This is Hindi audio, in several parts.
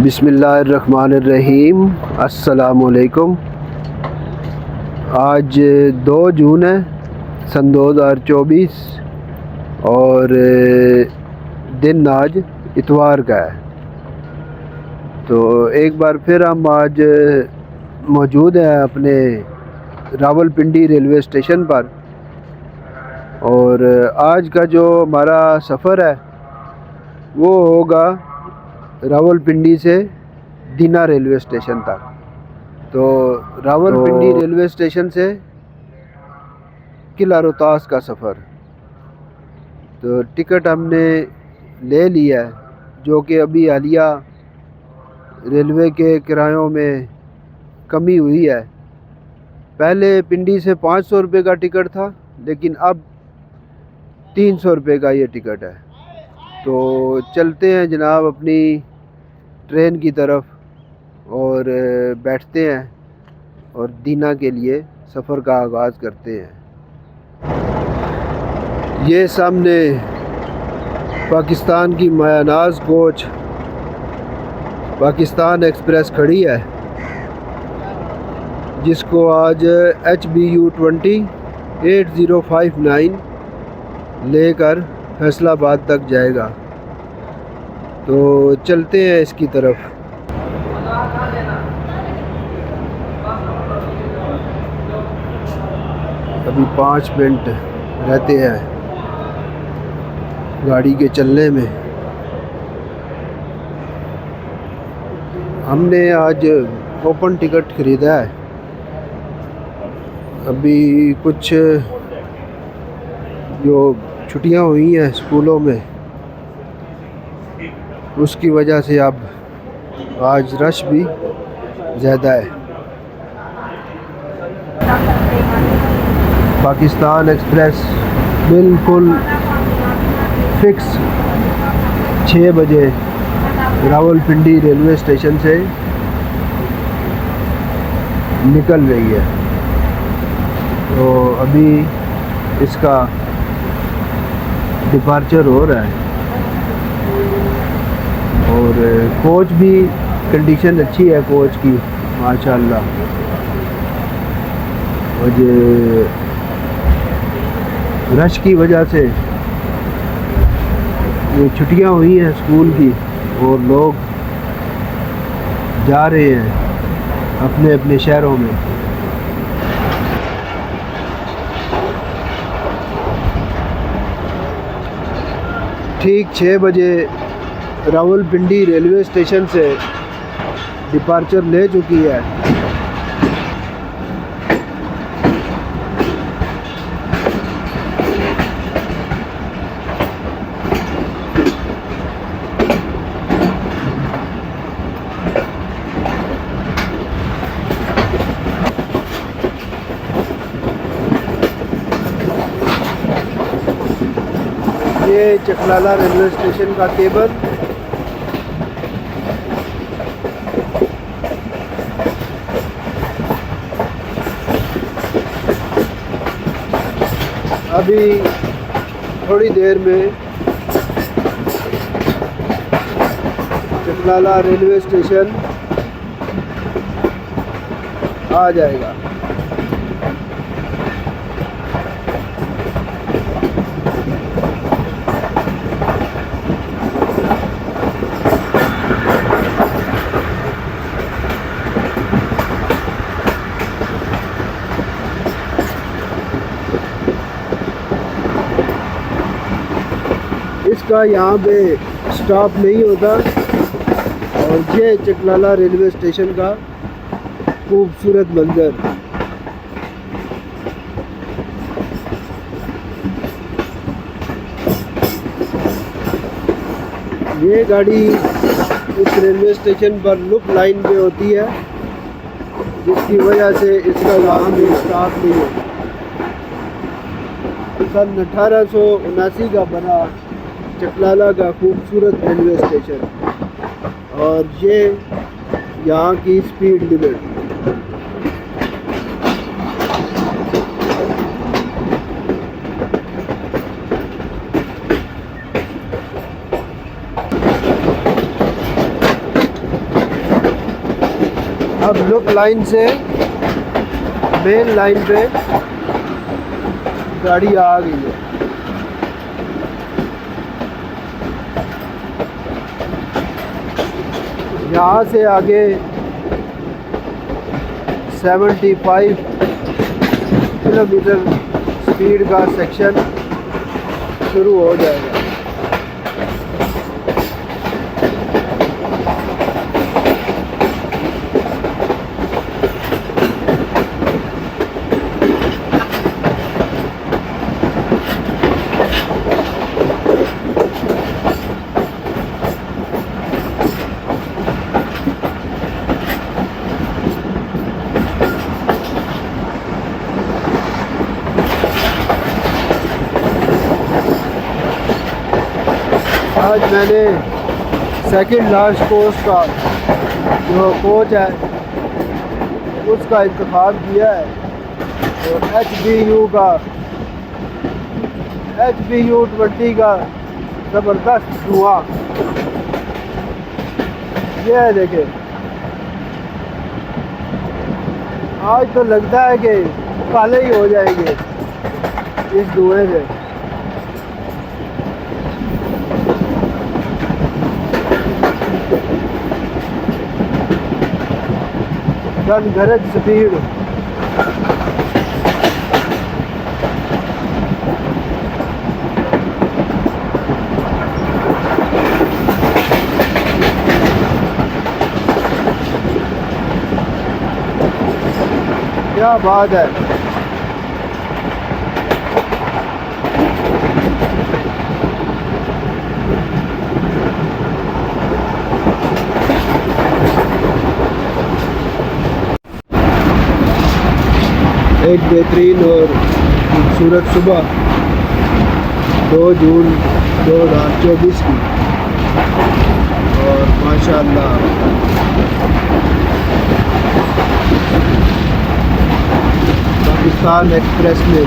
बिस्मिल्लाहिर्रहमानिर्रहीम। अस्सलामुअलैकुम। आज 2 जून है सन 2024 और दिन आज इतवार का है। तो एक बार फिर हम आज मौजूद हैं अपने रावलपिंडी रेलवे स्टेशन पर और आज का जो हमारा सफ़र है वो होगा रावलपिंडी से दीना रेलवे स्टेशन तक। तो रावलपिंडी रेलवे स्टेशन से किला रोहतास का सफ़र। तो टिकट हमने ले लिया है, जो कि अभी हालिया रेलवे के किरायों में कमी हुई है। पहले पिंडी से 500 रुपये का टिकट था, लेकिन अब 300 रुपये का ये टिकट है। तो चलते हैं जनाब अपनी ट्रेन की तरफ और बैठते हैं और दीना के लिए सफ़र का आगाज़ करते हैं। ये सामने पाकिस्तान की मायानाज़ कोच पाकिस्तान एक्सप्रेस खड़ी है, जिसको आज HBU 20 8059 लेकर फैसलाबाद तक जाएगा। तो चलते हैं इसकी तरफ। अभी 5 मिनट रहते हैं गाड़ी के चलने में। हमने आज ओपन टिकट ख़रीदा है। अभी कुछ जो छुट्टियां हुई हैं स्कूलों में, उसकी वजह से अब आज रश भी ज़्यादा है। पाकिस्तान एक्सप्रेस बिल्कुल फिक्स 6 बजे रावलपिंडी रेलवे स्टेशन से निकल रही है। तो अभी इसका डिपार्चर हो रहा है और कोच भी कंडीशन अच्छी है कोच की माशाल्लाह। और ये रश की वजह से, ये छुट्टियां हुई हैं स्कूल की और लोग जा रहे हैं अपने अपने शहरों में। ठीक 6 बजे रावलपिंडी रेलवे स्टेशन से डिपार्चर ले चुकी है। ये चकलाला रेलवे स्टेशन का केबल। अभी थोड़ी देर में चकलाला रेलवे स्टेशन आ जाएगा। इसका यहाँ पे स्टॉप नहीं होता और ये चकलाला रेलवे स्टेशन का खूबसूरत मंजर। ये गाड़ी इस रेलवे स्टेशन पर लुप लाइन पे होती है, जिसकी वजह से इसका यहाँ पे स्टॉप नहीं होता। सन 1879 का बना चकलाला का खूबसूरत रेलवे स्टेशन और ये यहाँ की स्पीड लिमिट। अब लुप लाइन से मेन लाइन पे गाड़ी आ गई है। यहाँ से आगे 75 किलोमीटर स्पीड का सेक्शन शुरू हो जाएगा। आज मैंने सेकंड लास्ट कोर्स का जो कोच है उसका इंतखाब किया है। तो HBU20 का ज़बरदस्त धुआं ये है, देखे। आज तो लगता है कि काले ही हो जाएंगे इस धुएं से। घरत स्पीड क्या बात है। एक बेहतरीन और खूबसूरत सुबह 2 जून 2024 की, और माशाअल्लाह पाकिस्तान एक्सप्रेस में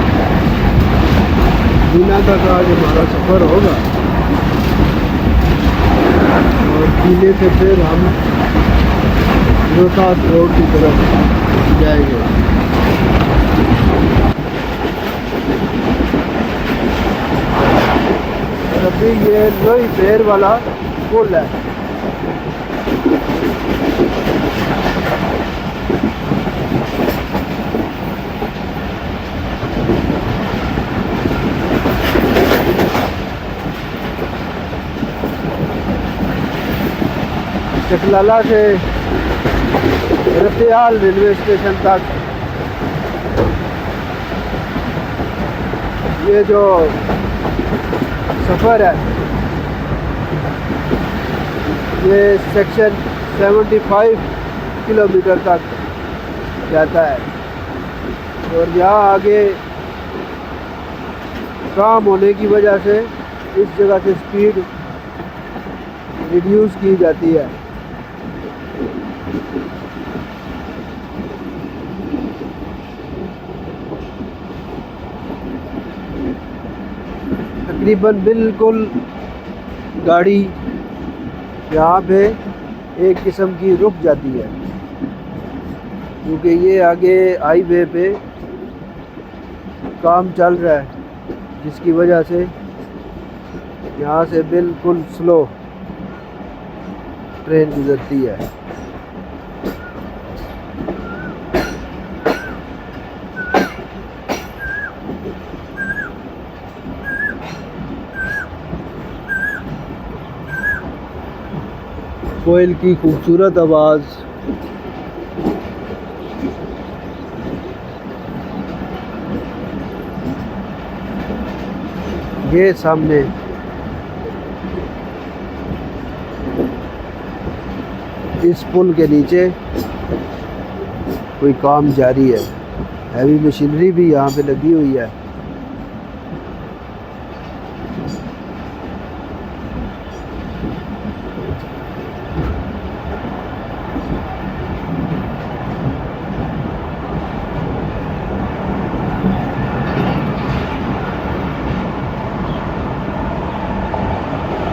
बिना तक आज हमारा सफ़र होगा और किले से फिर हम रोहतास रोड की तरफ जाएंगे। अभी ये लोही पैर वाला पुल है। चकलाला से रतियाल रेलवे स्टेशन तक ये जो सफ़र है ये सेक्शन 75 किलोमीटर तक जाता है, और यहाँ आगे काम होने की वजह से इस जगह से स्पीड रिड्यूस की जाती है। तकरीबन बिल्कुल गाड़ी यहाँ पे एक किस्म की रुक जाती है, क्योंकि ये आगे हाईवे पे काम चल रहा है, जिसकी वजह से यहाँ से बिल्कुल स्लो ट्रेन गुजरती है। कोयल की खूबसूरत आवाज़, ये सामने इस पुल के नीचे कोई काम जारी है। हैवी मशीनरी भी यहाँ पे लगी हुई है।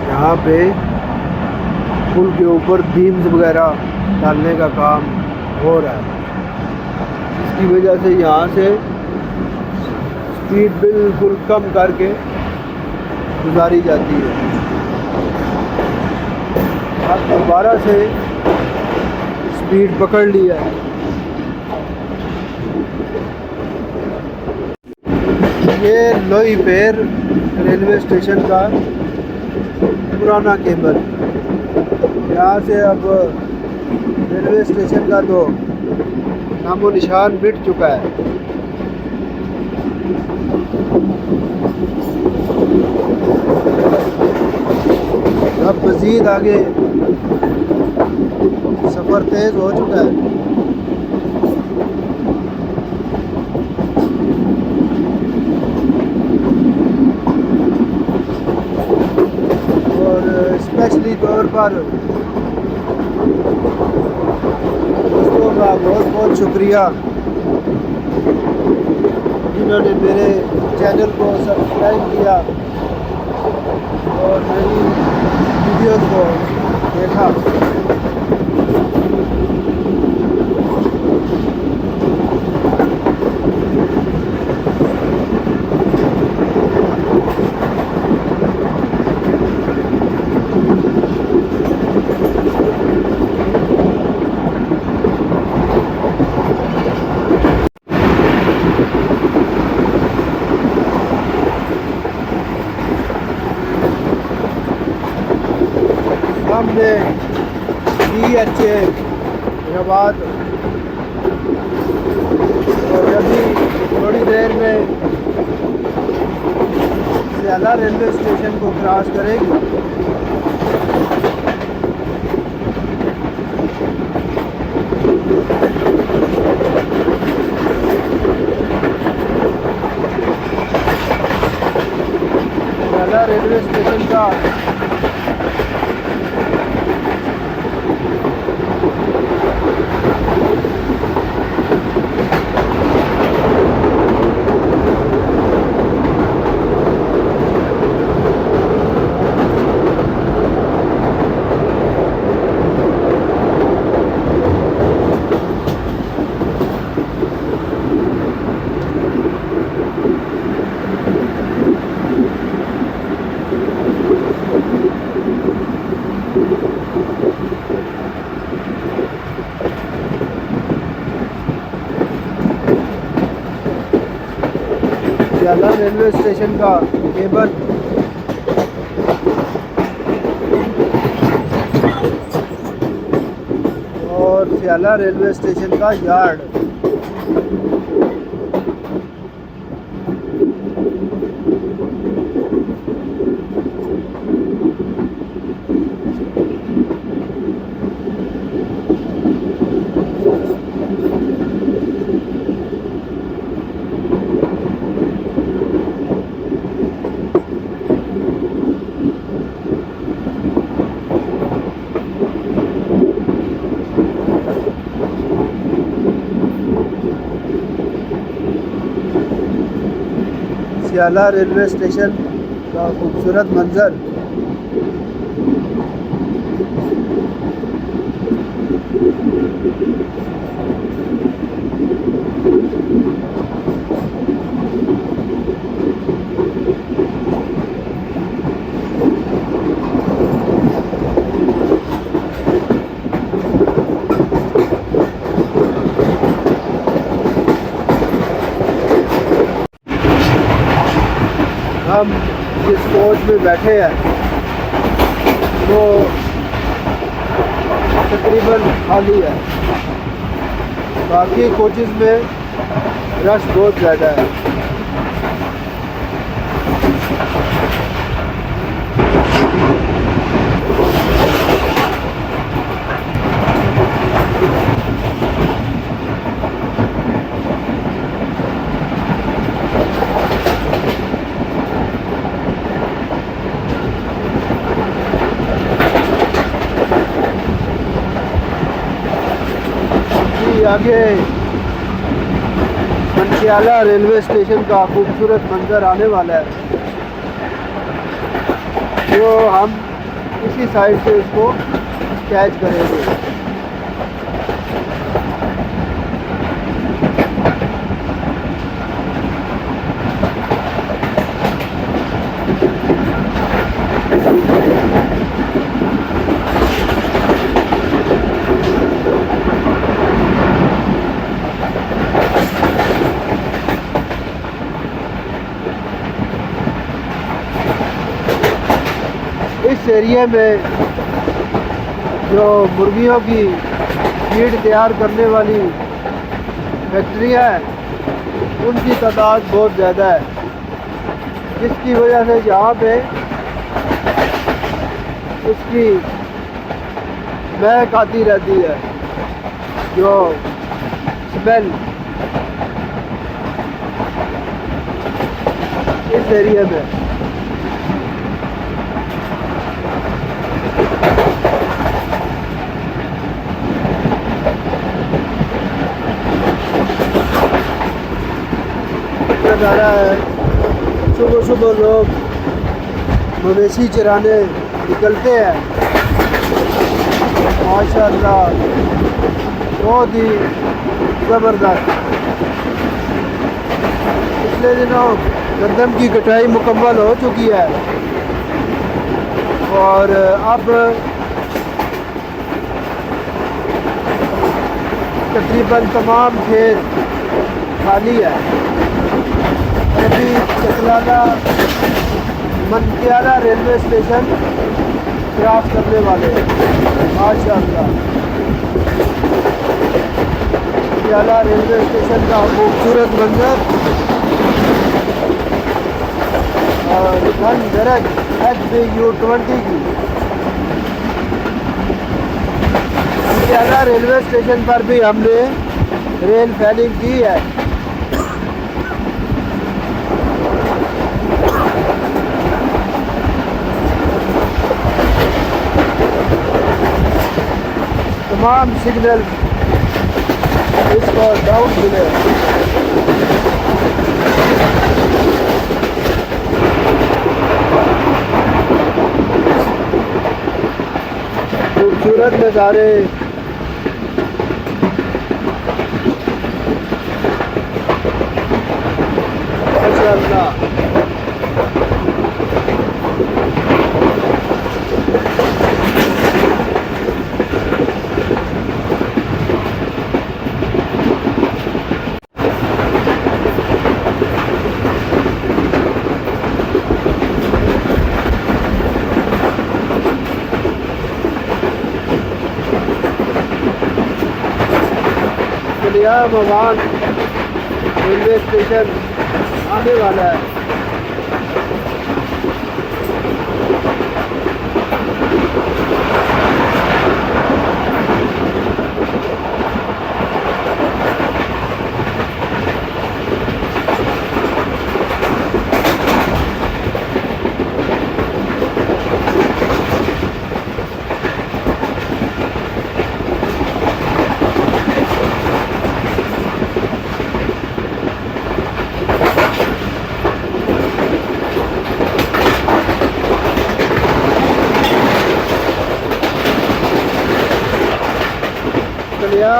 यहाँ पे पुल के ऊपर बीम्स वगैरह डालने का काम हो रहा है। इसकी वजह से यहाँ से स्पीड बिल्कुल कम करके गुजारी जाती है। अब दोबारा से स्पीड पकड़ लिया है। ये लोई पेर रेलवे स्टेशन का पुराना केबल, यहाँ से अब रेलवे स्टेशन का तो नामो निशान मिट चुका है। अब मज़ीद आगे सफ़र तेज़ हो चुका है। और स्पेशली तौर पर दोस्तों का बहुत बहुत शुक्रिया जिन्होंने मेरे चैनल को सब्सक्राइब किया और मेरी वीडियोस को देखा। हमने DHA इलाहाबाद और अभी थोड़ी देर में स्याला रेलवे स्टेशन को क्रॉस करेगी। स्याला रेलवे स्टेशन का स्याला रेलवे स्टेशन का केबल और स्याला रेलवे स्टेशन का यार्ड। स्याला रेलवे स्टेशन का खूबसूरत मंजर। हम जिस कोच में बैठे हैं वो तकरीबन खाली है, बाकी कोचेज़ में रश बहुत ज़्यादा है। आगे स्याला रेलवे स्टेशन का खूबसूरत मंजर आने वाला है, जो हम इसी साइड से इसको कैच करेंगे। इस एरिया में जो मुर्गियों की फीड तैयार करने वाली फैक्ट्रियाँ हैं उनकी तादाद बहुत ज़्यादा है, जिसकी वजह से यहाँ पे उसकी महक आती रहती है, जो स्मेल इस एरिया में। नज़ारा है, सुबह सुबह लोग मवेशी चराने निकलते हैं। माशाअल्लाह बहुत ही ज़बरदस्त। पिछले दिनों गंदम की कटाई मुकम्मल हो चुकी है और अब तकरीबन तमाम खेत खाली है। अभी चकलाला मंत्याला रेलवे स्टेशन क्रॉस करने वाले हैं। माशाअल्लाह मंत्याला रेलवे स्टेशन का खूबसूरत मंजर और धन दरज HBU20 की मंत्याला रेलवे स्टेशन पर भी हमने रेल फैलिंग की है। तमाम सिग्नल इसको डाउन मिले। खूबसूरत नज़ारे माशाअल्लाह। भगवान रेलवे स्टेशन आने वाला है।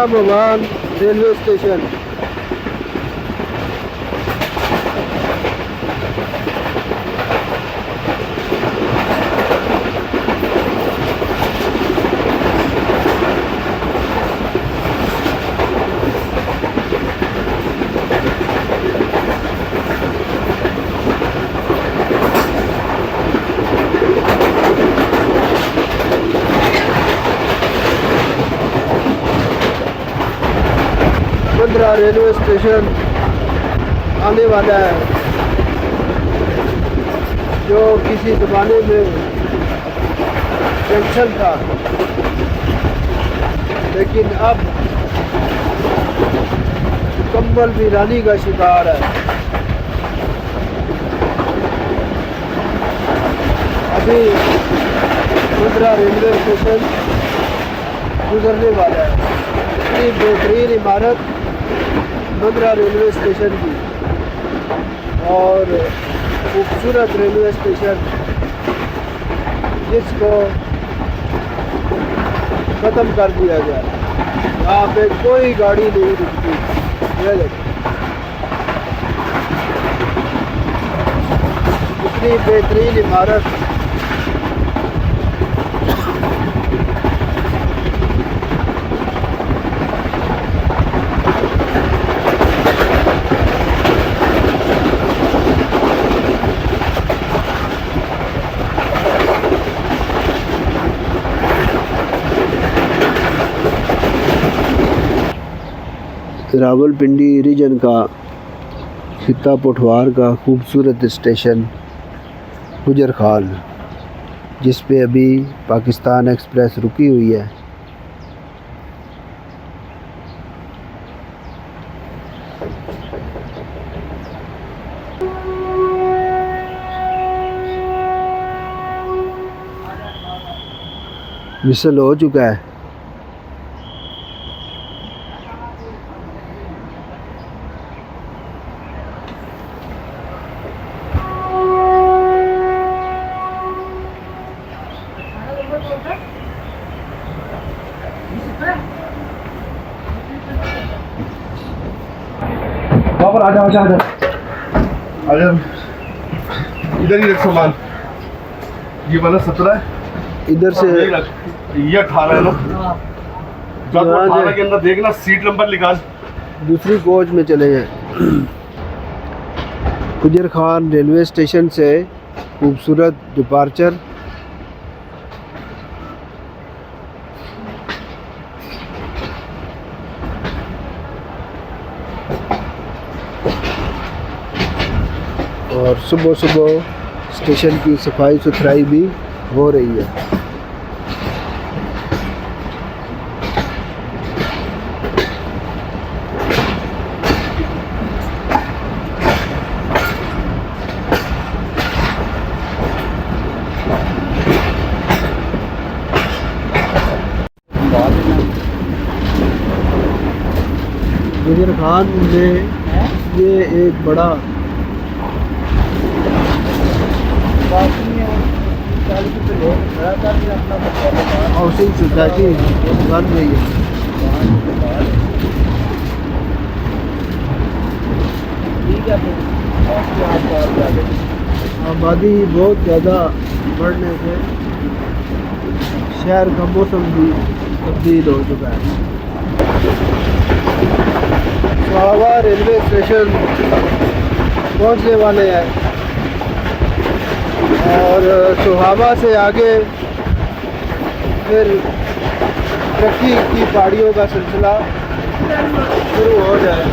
भगवान रेलवे स्टेशन रेलवे स्टेशन आने वाला है, जो किसी ज़माने में जंक्शन था, लेकिन अब मुकम्मल वीरानी का शिकार है। अभी मुंद्रा रेलवे स्टेशन गुजरने वाला है। इतनी बेहतरीन इमारत मुंद्रा रेलवे स्टेशन की और खूबसूरत रेलवे स्टेशन, जिसको ख़त्म कर दिया गया। यहाँ पे कोई गाड़ी नहीं रुकती। इतनी बेहतरीन इमारत रावलपिंडी रीजन का खित्ता पठवार का खूबसूरत स्टेशन गुजर खान, जिस पे अभी पाकिस्तान एक्सप्रेस रुकी हुई है। विसल हो चुका है। आजा आजा आजा आजा, इधर ही रख सामान। ये वाला 17 है, इधर से ये 18 है ना। जब 18 के अंदर देखना सीट नंबर निकाल। दूसरी कोच में चले जाए। गुजर खान रेलवे स्टेशन से खूबसूरत डिपार्चर। और सुबह सुबह स्टेशन की सफाई सुथराई भी हो रही है। गुजर खान में ये एक बड़ा हाउसिंग सोसाइटी बन रही है। आबादी बहुत ज़्यादा बढ़ने से शहर का मौसम भी तब्दील हो चुका है। सोहावा रेलवे स्टेशन पहुंचने वाले हैं और सोहावा से आगे फिर ट्रक्की की पहाड़ियों का सिलसिला शुरू हो जाए।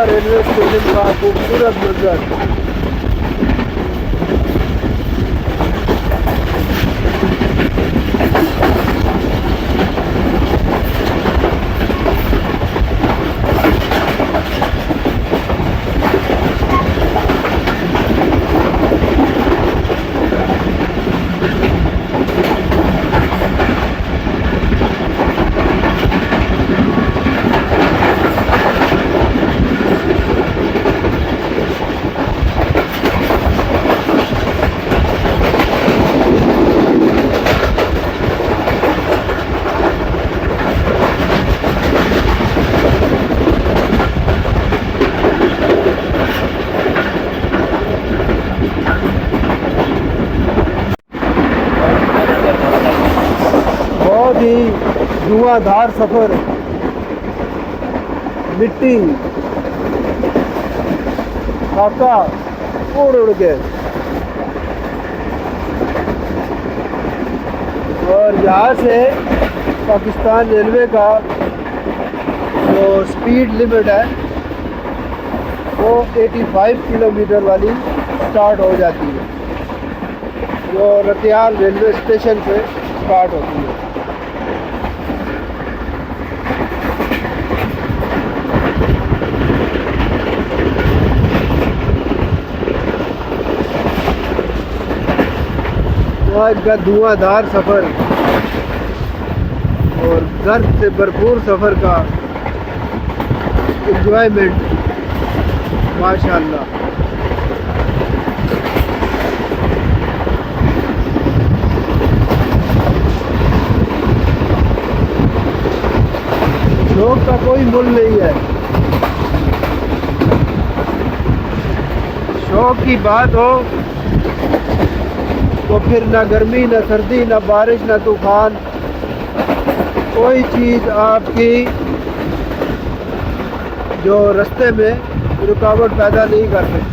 रेलवे स्टेशन का खूबसूरत मंजर। धुआंधार सफर, मिट्टी खाका उड़ के, और यहाँ से पाकिस्तान रेलवे का जो स्पीड लिमिट है वो 85 किलोमीटर वाली स्टार्ट हो जाती है, जो रतियाल रेलवे स्टेशन से स्टार्ट होती है। आज का धुआंधार सफ़र और गर्द से भरपूर सफ़र का एंजॉयमेंट माशाल्लाह। शौक का कोई मूल नहीं है। शौक की बात हो तो फिर ना गर्मी ना सर्दी ना बारिश ना तूफान, कोई चीज़ आपकी जो रास्ते में रुकावट पैदा नहीं कर सकती।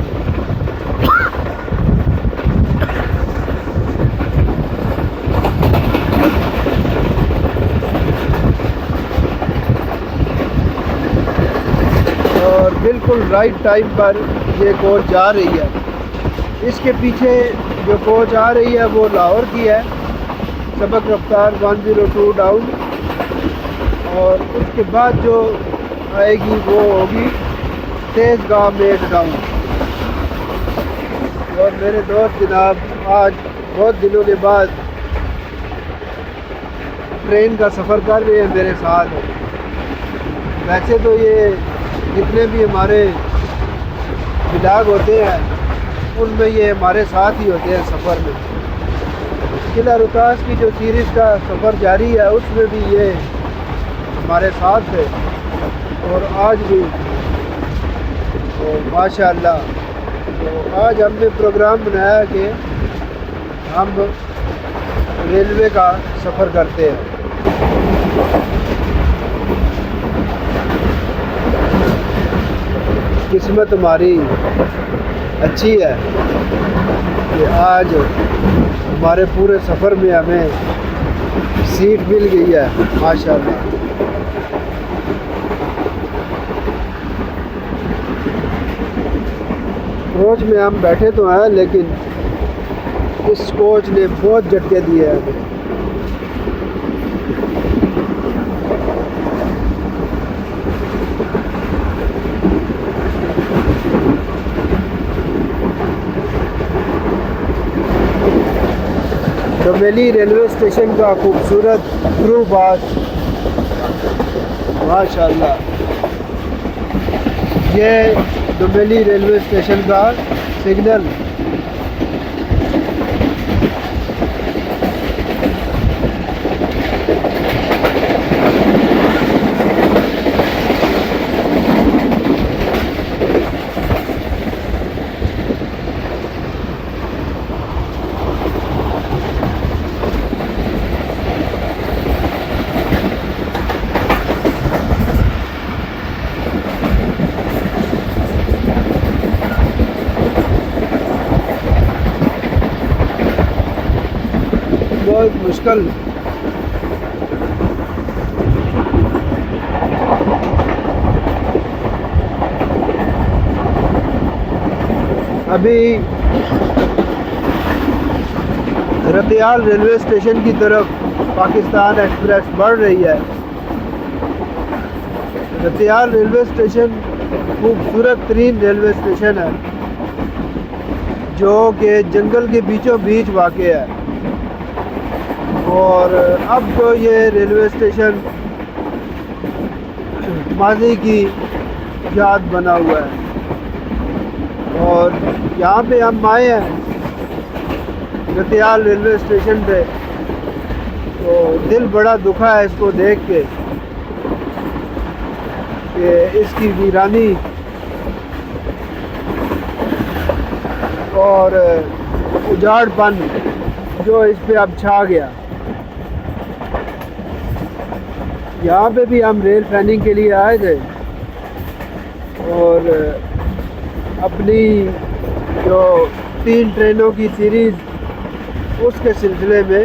और बिल्कुल राइट टाइम पर ये कोच जा रही है। इसके पीछे जो कोच आ रही है वो लाहौर की है, सबक रफ्तार 102 डाउन, और उसके बाद जो आएगी वो होगी तेज़गांव मेट डाउन। और मेरे दोस्त जनाब आज बहुत दिनों के बाद ट्रेन का सफ़र कर रहे हैं मेरे साथ। वैसे तो ये जितने भी हमारे ब्लॉग होते हैं उनमें ये हमारे साथ ही होते हैं सफ़र में। किला रोहतास की जो सीरीज़ का सफ़र जारी है उसमें भी ये हमारे साथ थे और आज भी तो माशाअल्लाह। तो आज हमने प्रोग्राम बनाया कि हम रेलवे का सफ़र करते हैं। किस्मत हमारी अच्छी है कि आज हमारे पूरे सफ़र में हमें सीट मिल गई है माशाअल्लाह। कोच में हम बैठे तो हैं लेकिन इस कोच ने बहुत झटके दिए हैं हमें। डोमेली रेलवे स्टेशन का खूबसूरत थ्रू पास माशाअल्लाह। ये डोमेली रेलवे स्टेशन का सिग्नल बहुत मुश्किल अभी रतियाल रेलवे स्टेशन की तरफ पाकिस्तान एक्सप्रेस बढ़ रही है। रतियाल रेलवे स्टेशन खूबसूरत तरीन रेलवे स्टेशन है जो कि जंगल के बीचों बीच वाक़ है। और अब तो ये रेलवे स्टेशन माजी की याद बना हुआ है। और यहाँ पे हम आए हैं रतियाल रेलवे स्टेशन पे, तो दिल बड़ा दुखा है इसको देख के कि इसकी वीरानी और उजाड़पन जो इस पे अब छा गया। यहाँ पे भी हम रेल फैनिंग के लिए आए थे और अपनी जो 3 ट्रेनों की सीरीज़ उसके सिलसिले में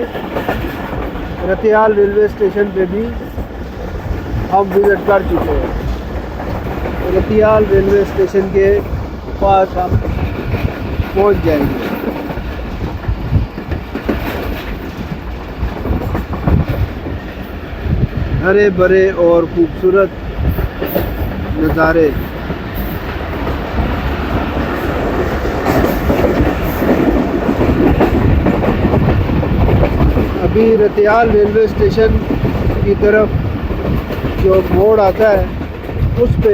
रतियाल रेलवे स्टेशन पे भी हम विज़िट कर चुके हैं। रतियाल रेलवे स्टेशन के पास हम पहुँच जाएंगे। हरे भरे और खूबसूरत नज़ारे। अभी रतियाल रेलवे स्टेशन की तरफ जो मोड़ आता है उस पे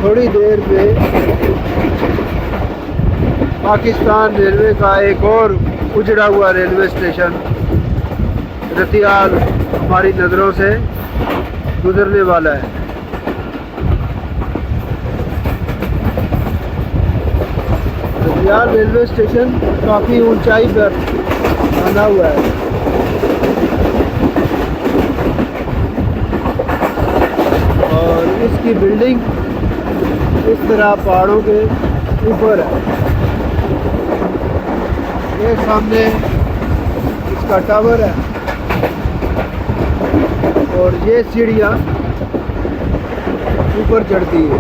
थोड़ी देर में पाकिस्तान रेलवे का एक और उजड़ा हुआ रेलवे स्टेशन रतियाल हमारी नज़रों से गुजरने वाला है। रतियाल रेलवे स्टेशन काफ़ी ऊंचाई पर बना हुआ है। और इसकी बिल्डिंग इस तरह पहाड़ों के ऊपर है। ये सामने इसका टावर है और ये सीढ़ियाँ ऊपर चढ़ती है।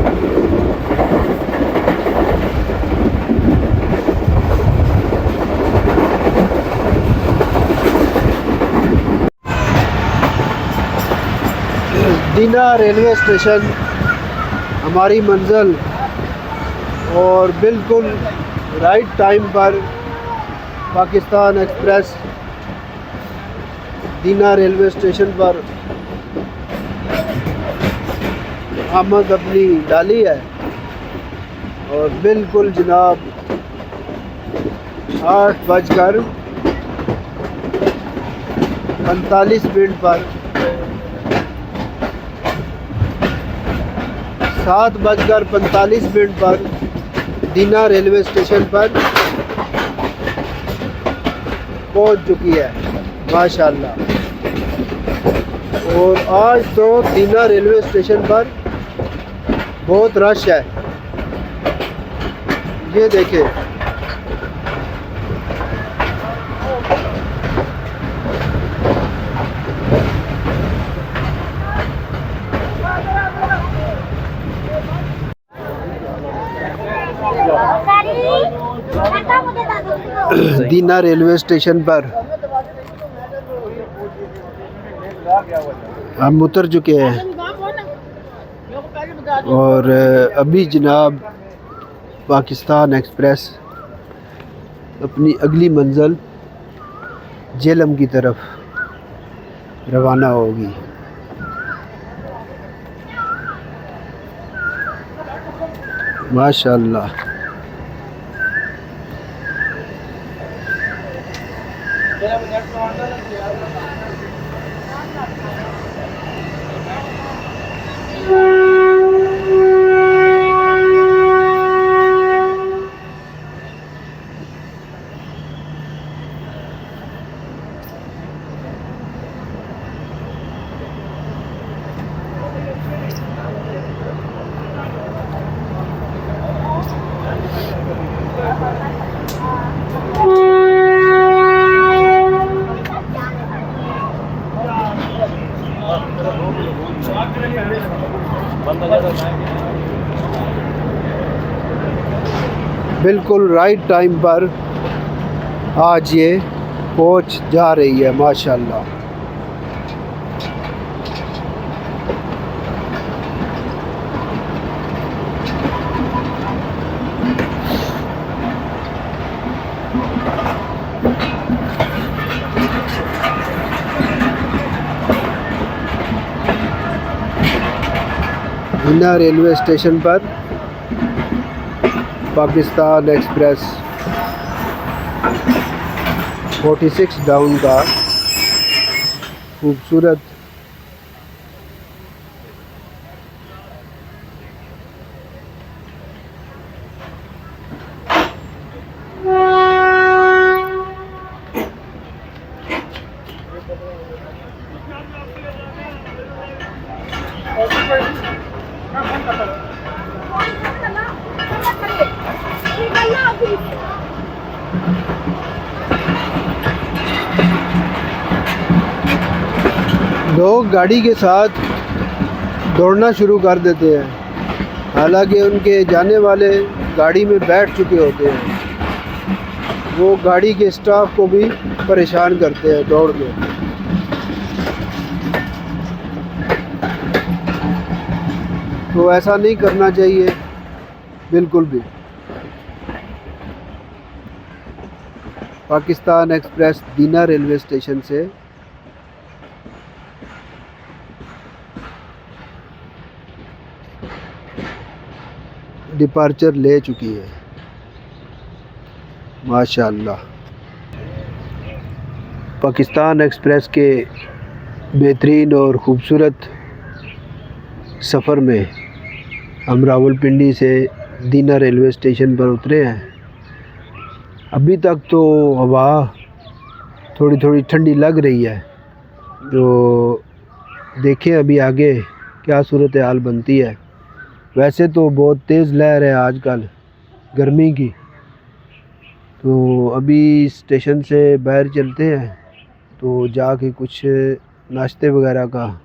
दीना रेलवे स्टेशन हमारी मंजिल और बिल्कुल राइट टाइम पर पाकिस्तान एक्सप्रेस दीना रेलवे स्टेशन पर आमद अपनी डाली है। और बिल्कुल जनाब 8:45 पर 7:45 पर दीना रेलवे स्टेशन पर पहुंच चुकी है माशाल्लाह। और आज तो दीना रेलवे स्टेशन पर बहुत रश है। ये देखें, दीना रेलवे स्टेशन पर हम उतर चुके हैं और अभी जनाब पाकिस्तान एक्सप्रेस अपनी अगली मंजिल जेलम की तरफ रवाना होगी। माशाल्लाह। बिल्कुल राइट टाइम पर आज ये पहुंच जा रही है माशाल्लाह। दीना रेलवे स्टेशन पर पाकिस्तान एक्सप्रेस 46 डाउन का खूबसूरत लोग गाड़ी के साथ दौड़ना शुरू कर देते हैं, हालांकि उनके जाने वाले गाड़ी में बैठ चुके होते हैं। वो गाड़ी के स्टाफ को भी परेशान करते हैं दौड़ के। तो ऐसा नहीं करना चाहिए बिल्कुल भी। पाकिस्तान एक्सप्रेस दीना रेलवे स्टेशन से डिपार्चर ले चुकी है माशाअल्लाह। पाकिस्तान एक्सप्रेस के बेहतरीन और ख़ूबसूरत सफ़र में हम रावलपिंडी से दीना रेलवे स्टेशन पर उतरे हैं। अभी तक तो हवा थोड़ी थोड़ी ठंडी लग रही है, तो देखें अभी आगे क्या सूरत हाल बनती है। वैसे तो बहुत तेज़ लहर है आजकल गर्मी की, तो अभी स्टेशन से बाहर चलते हैं तो जाके कुछ नाश्ते वगैरह का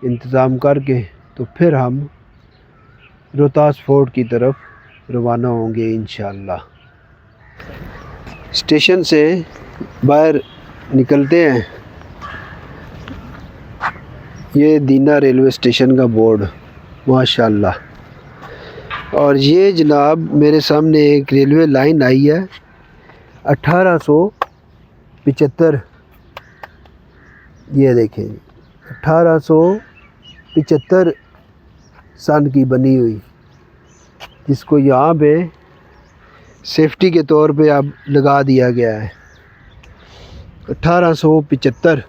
इंतज़ाम करके तो फिर हम रोहतास फोर्ट की तरफ रवाना होंगे इंशाअल्लाह। स्टेशन से बाहर निकलते हैं, ये दीना रेलवे स्टेशन का बोर्ड माशाअल्लाह। और ये जनाब मेरे सामने एक रेलवे लाइन आई है 1875, ये देखें 1875 सन की बनी हुई, जिसको यहाँ पे सेफ्टी के तौर पे अब लगा दिया गया है 1875।